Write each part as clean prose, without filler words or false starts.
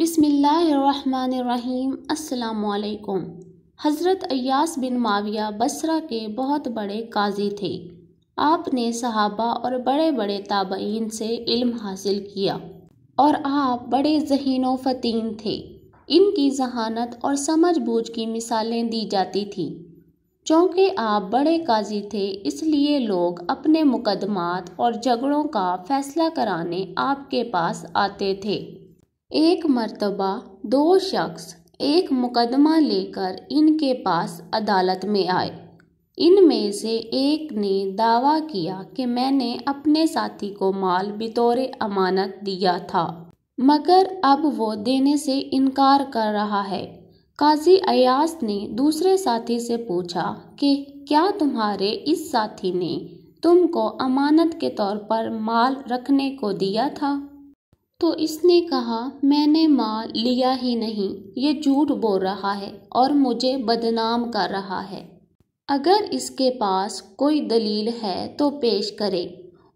بسم اللہ الرحمن الرحیم۔ السلام علیکم۔ حضرت ایاس بن معاویہ بصرہ کے بہت بڑے قاضی تھے۔ آپ نے صحابہ اور بڑے بڑے تابعین سے علم حاصل کیا اور آپ بڑے ذہین و فطین تھے۔ ان کی ذہانت اور سمجھ بوجھ کی مثالیں دی جاتی تھیں۔ چونکہ آپ بڑے قاضی تھے اس لیے لوگ اپنے مقدمات اور جھگڑوں کا فیصلہ کرانے آپ کے پاس آتے تھے۔ ایک مرتبہ دو شخص ایک مقدمہ لے کر ان کے پاس عدالت میں آئے۔ ان میں سے ایک نے دعویٰ کیا کہ میں نے اپنے ساتھی کو مال بطور امانت دیا تھا، مگر اب وہ دینے سے انکار کر رہا ہے۔ قاضی ایاس نے دوسرے ساتھی سے پوچھا کہ کیا تمہارے اس ساتھی نے تم کو امانت کے طور پر مال رکھنے کو دیا تھا؟ تو اس نے کہا میں نے مال لیا ہی نہیں، یہ جھوٹ بول رہا ہے اور مجھے بدنام کر رہا ہے۔ اگر اس کے پاس کوئی دلیل ہے تو پیش کرے،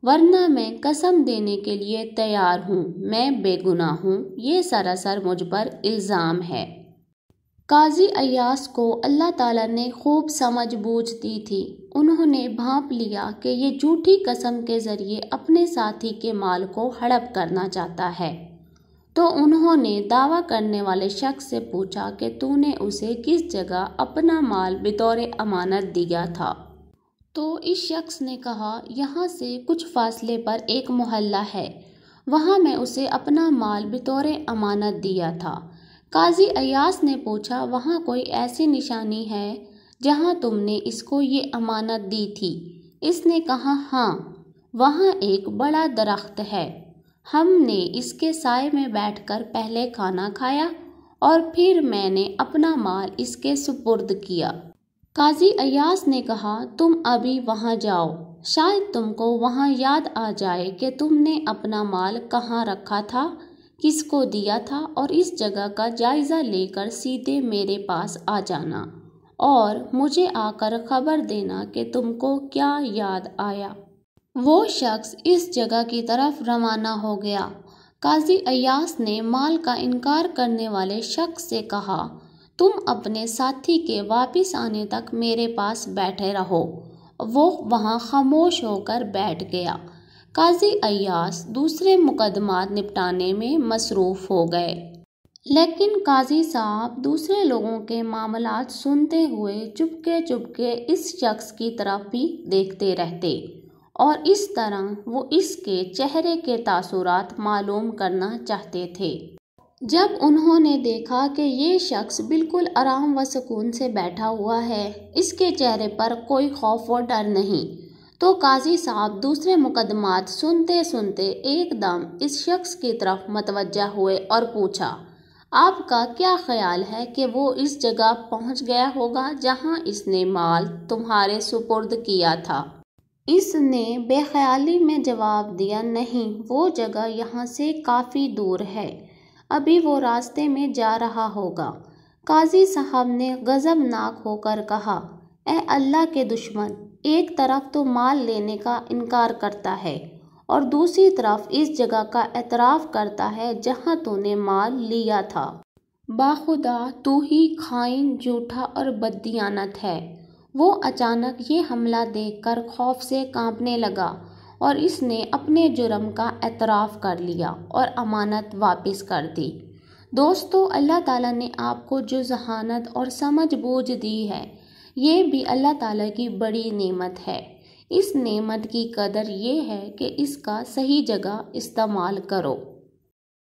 ورنہ میں قسم دینے کے لیے تیار ہوں میں بے گناہ ہوں، یہ سراسر مجھ پر الزام ہے۔ قاضی ایاس کو اللہ تعالیٰ نے خوب سمجھ بوجھ دی تھی۔ انہوں نے بھانپ لیا کہ یہ جھوٹی قسم کے ذریعے اپنے ساتھی کے مال کو ہڑپ کرنا چاہتا ہے، تو انہوں نے دعویٰ کرنے والے شخص سے پوچھا کہ تو نے اسے کس جگہ اپنا مال بطور امانت دیا تھا؟ تو اس شخص نے کہا یہاں سے کچھ فاصلے پر ایک محلہ ہے، وہاں میں اسے اپنا مال بطور امانت دیا تھا۔ قاضی ایاس نے پوچھا وہاں کوئی ایسی نشانی ہے جہاں تم نے اس کو یہ امانت دی تھی؟ اس نے کہا ہاں، وہاں ایک بڑا درخت ہے، ہم نے اس کے سائے میں بیٹھ کر پہلے کھانا کھایا اور پھر میں نے اپنا مال اس کے سپرد کیا۔ قاضی ایاس نے کہا تم ابھی وہاں جاؤ، شاید تم کو وہاں یاد آ جائے کہ تم نے اپنا مال کہاں رکھا تھا، کس کو دیا تھا، اور اس جگہ کا جائزہ لے کر سیدھے میرے پاس آ جانا اور مجھے آ کر خبر دینا کہ تم کو کیا یاد آیا۔ وہ شخص اس جگہ کی طرف روانہ ہو گیا۔ قاضی ایاس نے مال کا انکار کرنے والے شخص سے کہا تم اپنے ساتھی کے واپس آنے تک میرے پاس بیٹھے رہو۔ وہ وہاں خاموش ہو کر بیٹھ گیا۔ قاضی ایاس دوسرے مقدمات نپٹانے میں مصروف ہو گئے، لیکن قاضی صاحب دوسرے لوگوں کے معاملات سنتے ہوئے چپکے اس شخص کی طرف بھی دیکھتے رہتے اور اس طرح وہ اس کے چہرے کے تاثرات معلوم کرنا چاہتے تھے۔ جب انہوں نے دیکھا کہ یہ شخص بالکل آرام و سکون سے بیٹھا ہوا ہے، اس کے چہرے پر کوئی خوف و ڈر نہیں، تو قاضی صاحب دوسرے مقدمات سنتے سنتے ایک دم اس شخص کی طرف متوجہ ہوئے اور پوچھا آپ کا کیا خیال ہے کہ وہ اس جگہ پہنچ گیا ہوگا جہاں اس نے مال تمہارے سپرد کیا تھا؟ اس نے بے خیالی میں جواب دیا نہیں، وہ جگہ یہاں سے کافی دور ہے، ابھی وہ راستے میں جا رہا ہوگا۔ قاضی صاحب نے غضبناک ہو کر کہا اے اللہ کے دشمن، ایک طرف تو مال لینے کا انکار کرتا ہے اور دوسری طرف اس جگہ کا اعتراف کرتا ہے جہاں تو نے مال لیا تھا۔ باخدا تو ہی خائن، جھوٹا اور بددیانت ہے۔ وہ اچانک یہ حملہ دیکھ کر خوف سے کانپنے لگا اور اس نے اپنے جرم کا اعتراف کر لیا اور امانت واپس کر دی۔ دوستو، اللہ تعالیٰ نے آپ کو جو ذہانت اور سمجھ بوجھ دی ہے، یہ بھی اللہ تعالیٰ کی بڑی نعمت ہے۔ اس نعمت کی قدر یہ ہے کہ اس کا صحیح جگہ استعمال کرو۔